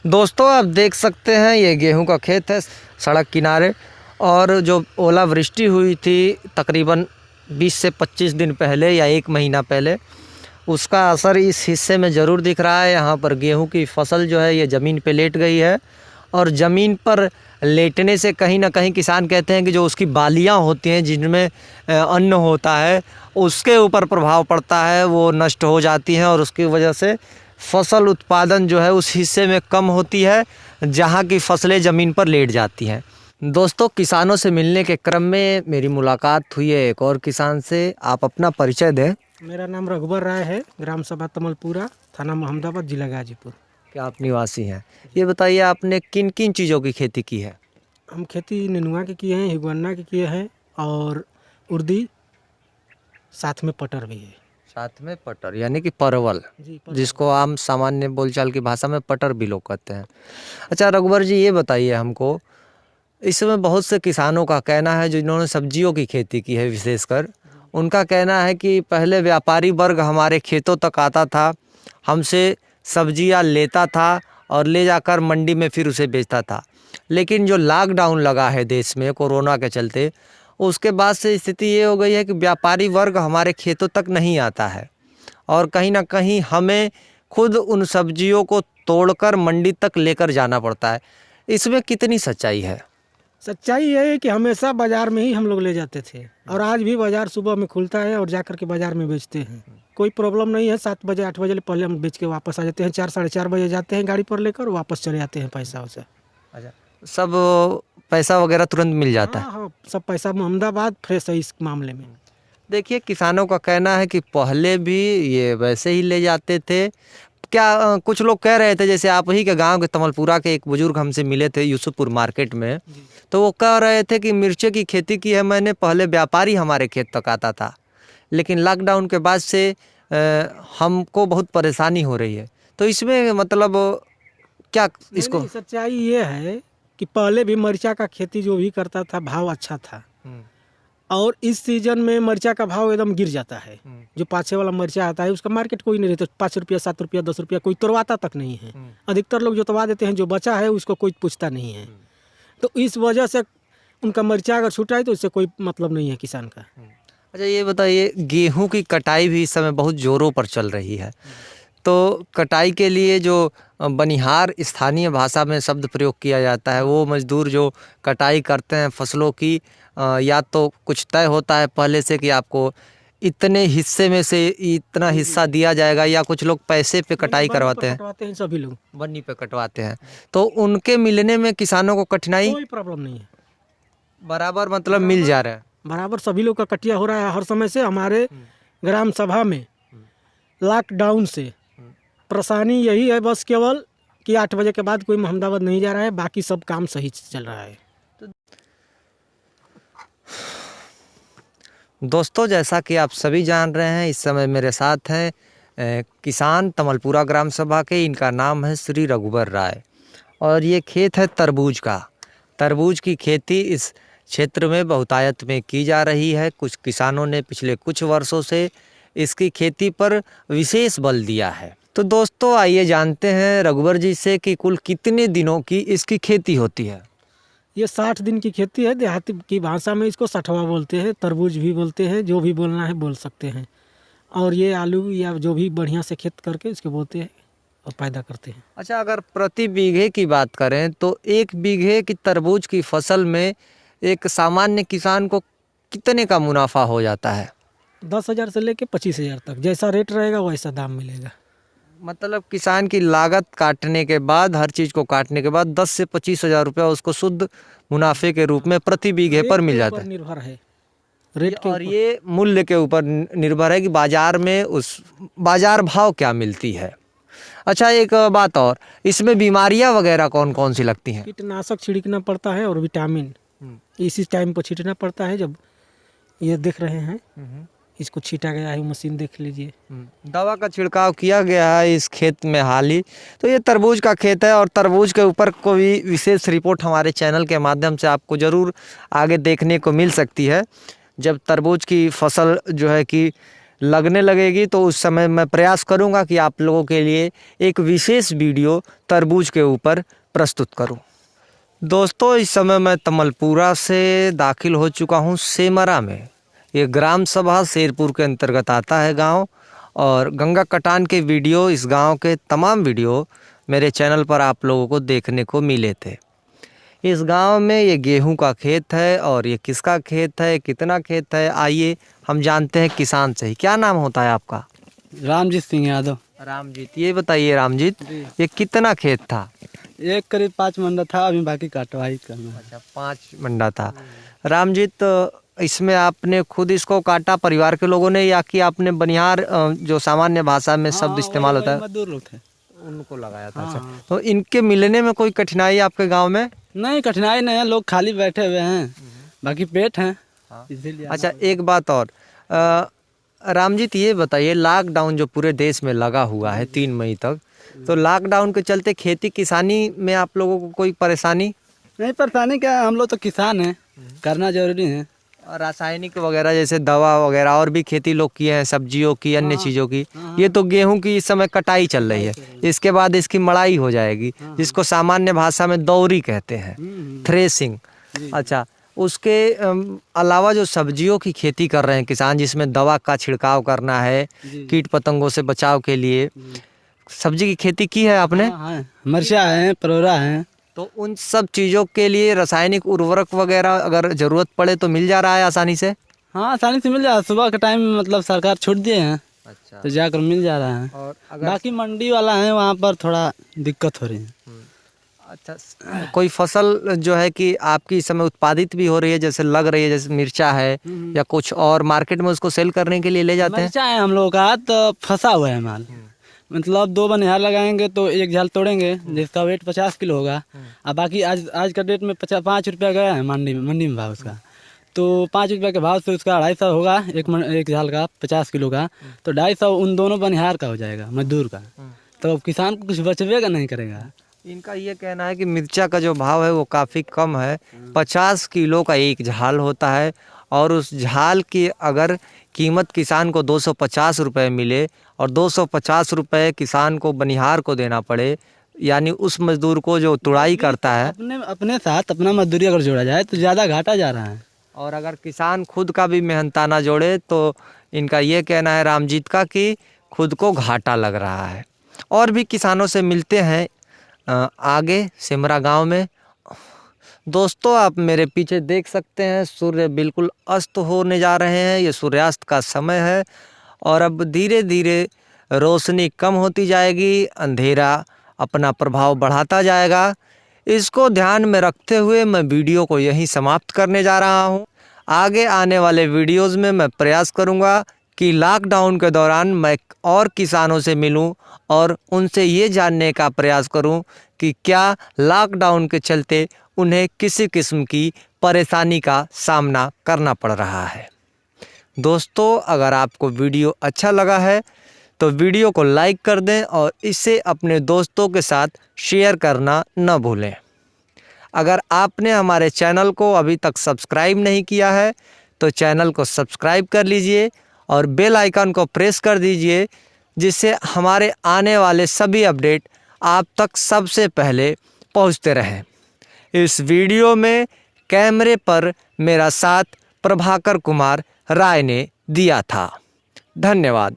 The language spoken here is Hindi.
दोस्तों आप देख सकते हैं ये गेहूं का खेत है सड़क किनारे। और जो ओलावृष्टि हुई थी तकरीबन 20 से 25 दिन पहले या एक महीना पहले, उसका असर इस हिस्से में ज़रूर दिख रहा है। यहाँ पर गेहूं की फसल जो है ये ज़मीन पे लेट गई है। और ज़मीन पर लेटने से कहीं ना कहीं किसान कहते हैं कि जो उसकी बालियाँ होती हैं जिनमें अन्न होता है उसके ऊपर प्रभाव पड़ता है, वो नष्ट हो जाती हैं और उसकी वजह से फसल उत्पादन जो है उस हिस्से में कम होती है जहाँ की फसलें ज़मीन पर लेट जाती हैं। दोस्तों किसानों से मिलने के क्रम में मेरी मुलाकात हुई है एक और किसान से। आप अपना परिचय दें। मेरा नाम रघुबर राय है, ग्राम सभा तमलपुरा, थाना मोहम्मदाबाद, जिला गाजीपुर। क्या आप निवासी हैं? ये बताइए आपने किन किन चीज़ों की खेती की है? हम खेती नेनुआ के किए हैं, हिगवन्ना के किए हैं और उर्दी, साथ में पटर भी है। साथ में पटर यानी कि परवल, जी जिसको आम सामान्य बोलचाल की भाषा में पटर भी लोग कहते हैं। अच्छा रघुबर जी ये बताइए हमको, इस समय बहुत से किसानों का कहना है जिन्होंने सब्जियों की खेती की है विशेषकर, उनका कहना है कि पहले व्यापारी वर्ग हमारे खेतों तक आता था, हमसे सब्जियां लेता था और ले जाकर मंडी में फिर उसे बेचता था। लेकिन जो लॉकडाउन लगा है देश में कोरोना के चलते, उसके बाद से स्थिति ये हो गई है कि व्यापारी वर्ग हमारे खेतों तक नहीं आता है और कहीं ना कहीं हमें खुद उन सब्जियों को तोड़कर मंडी तक लेकर जाना पड़ता है। इसमें कितनी सच्चाई है? सच्चाई ये है कि हमेशा बाजार में ही हम लोग ले जाते थे और आज भी बाजार सुबह में खुलता है और जाकर के बाजार में बेचते हैं। कोई प्रॉब्लम नहीं है। 7 बजे 8 बजे पहले हम बेच के वापस आ जाते हैं। 4 साढ़े 4 बजे जाते हैं गाड़ी पर लेकर, वापस चले जाते हैं पैसा उसे। अच्छा, सब पैसा वगैरह तुरंत मिल जाता है? हाँ, सब पैसा मोहम्मदाबाद फ्रेश है इस मामले में। देखिए किसानों का कहना है कि पहले भी ये वैसे ही ले जाते थे। क्या कुछ लोग कह रहे थे, जैसे आप ही के गांव के तमलपुरा के एक बुजुर्ग हमसे मिले थे यूसुफपुर मार्केट में, तो वो कह रहे थे कि मिर्ची की खेती की है मैंने, पहले व्यापारी हमारे खेत तक आता था, लेकिन लॉकडाउन के बाद से हमको बहुत परेशानी हो रही है। तो इसमें मतलब क्या इसको? नहीं, सच्चाई ये है कि पहले भी मिर्चा का खेती जो भी करता था भाव अच्छा था और इस सीजन में मिर्चा का भाव एकदम गिर जाता है। जो पाछे वाला मिर्चा आता है उसका मार्केट कोई नहीं रहता। 5 रुपया 7 रुपया 10 रुपया कोई तोड़वाता तक नहीं है। अधिकतर लोग जोतवा देते हैं, जो बचा है उसको कोई पूछता नहीं है। तो इस वजह से उनका मिर्चा अगर छूटा है तो इससे कोई मतलब नहीं है किसान का। अच्छा ये बताइए, गेहूं की कटाई भी इस समय बहुत जोरों पर चल रही है, तो कटाई के लिए जो बनिहार स्थानीय भाषा में शब्द प्रयोग किया जाता है, वो मजदूर जो कटाई करते हैं फसलों की, या तो कुछ तय होता है पहले से कि आपको इतने हिस्से में से इतना हिस्सा दिया जाएगा, या कुछ लोग पैसे पे कटाई करवाते हैं? सभी लोग बन्नी पे कटवाते हैं। तो उनके मिलने में किसानों को कठिनाई? कोई प्रॉब्लम नहीं है। बराबर मतलब मिल जा रहा है? बराबर सभी लोग का कटिया हो रहा है हर समय से। हमारे ग्राम सभा में लॉकडाउन से परेशानी यही है बस केवल कि 8 बजे के बाद कोई मोहम्मदाबाद नहीं जा रहा है, बाकी सब काम सही चल रहा है। दोस्तों जैसा कि आप सभी जान रहे हैं, इस समय मेरे साथ हैं किसान तमलपुरा ग्राम सभा के। इनका नाम है श्री रघुबर राय और ये खेत है तरबूज का। तरबूज की खेती इस क्षेत्र में बहुतायत में की जा रही है। कुछ किसानों ने पिछले कुछ वर्षों से इसकी खेती पर विशेष बल दिया है। तो दोस्तों आइए जानते हैं रघुबर जी से कि कुल कितने दिनों की इसकी खेती होती है। ये 60 दिन की खेती है। देहाती की भाषा में इसको सठवा बोलते हैं, तरबूज भी बोलते हैं, जो भी बोलना है बोल सकते हैं। और ये आलू या जो भी बढ़िया से खेत करके इसके बोलते हैं और पैदा करते हैं। अच्छा अगर प्रति बीघे की बात करें तो 1 बीघे की तरबूज की फसल में एक सामान्य किसान को कितने का मुनाफा हो जाता है? 10,000 से लेके 25,000 तक, जैसा रेट रहेगा वैसा दाम मिलेगा। मतलब किसान की लागत काटने के बाद, हर चीज़ को काटने के बाद 10 से 25,000 रुपया उसको शुद्ध मुनाफे के रूप में प्रति बीघे पर मिल जाता है। निर्भर है रेट के और ये मूल्य के ऊपर निर्भर है कि बाजार में उस बाजार भाव क्या मिलती है। अच्छा एक बात और, इसमें बीमारियां वगैरह कौन कौन सी लगती हैं? कीटनाशक छिड़कना पड़ता है और विटामिन इसी टाइम पर छींटना पड़ता है। जब ये देख रहे हैं इसको छीटा गया है, मशीन देख लीजिए। दवा का छिड़काव किया गया है इस खेत में हाल ही। तो ये तरबूज का खेत है और तरबूज के ऊपर कोई विशेष रिपोर्ट हमारे चैनल के माध्यम से आपको ज़रूर आगे देखने को मिल सकती है, जब तरबूज की फसल जो है कि लगने लगेगी तो उस समय मैं प्रयास करूंगा कि आप लोगों के लिए एक विशेष वीडियो तरबूज के ऊपर प्रस्तुत करूं। दोस्तों, इस समय मैं तमलपुरा से दाखिल हो चुका हूं सेमरा में। ये ग्राम सभा शेरपुर के अंतर्गत आता है गांव, और गंगा कटान के वीडियो, इस गांव के तमाम वीडियो मेरे चैनल पर आप लोगों को देखने को मिले थे। इस गांव में ये गेहूं का खेत है, और ये किसका खेत है, कितना खेत है, आइए हम जानते हैं किसान से ही। क्या नाम होता है आपका? रामजीत सिंह यादव। रामजीत, ये बताइए रामजीत, ये कितना खेत था? एक करीब 5 मंडा था, अभी बाकी काटवाई करना है। अच्छा, 5 मंडा था। रामजीत, इसमें आपने खुद इसको काटा, परिवार के लोगों ने, या कि आपने बनिहार, जो सामान्य भाषा में शब्द इस्तेमाल होता है, मजदूर लोग थे, उनको लगाया था? हाँ, अच्छा, हाँ। तो इनके मिलने में कोई कठिनाई आपके गांव में? नहीं, कठिनाई नहीं है, लोग खाली बैठे हुए हैं, बाकी पेट हैं, हाँ। इसीलिए। अच्छा, एक बात और, रामजीत ये बताइए, लॉकडाउन जो पूरे देश में लगा हुआ है 3 मई तक, तो लॉकडाउन के चलते खेती किसानी में आप लोगों को कोई परेशानी? नहीं, परेशानी क्या है, हम लोग तो किसान हैं, करना जरूरी है। और रासायनिक वगैरह जैसे दवा वगैरह और भी खेती लोग किए हैं, सब्जियों की, अन्य चीज़ों की। ये तो गेहूं की इस समय कटाई चल रही है, इसके बाद इसकी मड़ाई हो जाएगी, जिसको सामान्य भाषा में दौरी कहते हैं, थ्रेसिंग। अच्छा, उसके अलावा जो सब्जियों की खेती कर रहे हैं किसान, जिसमें दवा का छिड़काव करना है कीट पतंगों से बचाव के लिए, सब्जी की खेती की है आपने? मिर्चा है, परोरा है। तो उन सब चीज़ों के लिए रासायनिक उर्वरक वगैरह अगर ज़रूरत पड़े तो मिल जा रहा है आसानी से? हाँ, आसानी से मिल जा रहा है, सुबह के टाइम मतलब सरकार छूट दिए हैं, अच्छा, तो जाकर मिल जा रहा है। और अगर बाकी मंडी वाला है, वहाँ पर थोड़ा दिक्कत हो रही है। अच्छा, कोई फसल जो है कि आपकी इस समय उत्पादित भी हो रही है, जैसे लग रही है, जैसे मिर्चा है या कुछ और, मार्केट में उसको सेल करने के लिए ले जाते हैं? मिर्चा है हम लोग का, तो फंसा हुआ है माल। मतलब 2 बनिहार लगाएंगे तो एक झाल तोड़ेंगे, जिसका वेट 50 किलो होगा। अब बाकी आज का डेट में 5 रुपया गया है मंडी में भाव उसका, तो 5 रुपये के भाव से उसका 250 होगा, एक झाल का 50 किलो का, तो 250 उन दोनों बनिहार का हो जाएगा, मजदूर का। तो अब किसान को कुछ बचेगा नहीं करेगा। इनका ये कहना है कि मिर्चा का जो भाव है वो काफ़ी कम है, 50 किलो का एक झाल होता है, और उस झाल की अगर कीमत किसान को 250 रुपये मिले, और 250 रुपये किसान को बनिहार को देना पड़े, यानी उस मजदूर को जो तुड़ाई करता है, अपने साथ अपना मजदूरी अगर जोड़ा जाए तो ज़्यादा घाटा जा रहा है। और अगर किसान खुद का भी मेहनताना जोड़े तो इनका ये कहना है रामजीत का कि खुद को घाटा लग रहा है। और भी किसानों से मिलते हैं आगे सेमरा गांव में। दोस्तों, आप मेरे पीछे देख सकते हैं, सूर्य बिल्कुल अस्त होने जा रहे हैं, ये सूर्यास्त का समय है, और अब धीरे धीरे रोशनी कम होती जाएगी, अंधेरा अपना प्रभाव बढ़ाता जाएगा। इसको ध्यान में रखते हुए मैं वीडियो को यहीं समाप्त करने जा रहा हूं। आगे आने वाले वीडियोस में मैं प्रयास करूंगा कि लॉकडाउन के दौरान मैं और किसानों से मिलूं और उनसे ये जानने का प्रयास करूं कि क्या लॉकडाउन के चलते उन्हें किसी किस्म की परेशानी का सामना करना पड़ रहा है। दोस्तों, अगर आपको वीडियो अच्छा लगा है तो वीडियो को लाइक कर दें और इसे अपने दोस्तों के साथ शेयर करना न भूलें। अगर आपने हमारे चैनल को अभी तक सब्सक्राइब नहीं किया है तो चैनल को सब्सक्राइब कर लीजिए और बेल आइकन को प्रेस कर दीजिए, जिससे हमारे आने वाले सभी अपडेट आप तक सबसे पहले पहुंचते रहें। इस वीडियो में कैमरे पर मेरा साथ प्रभाकर कुमार राय ने दिया था। धन्यवाद।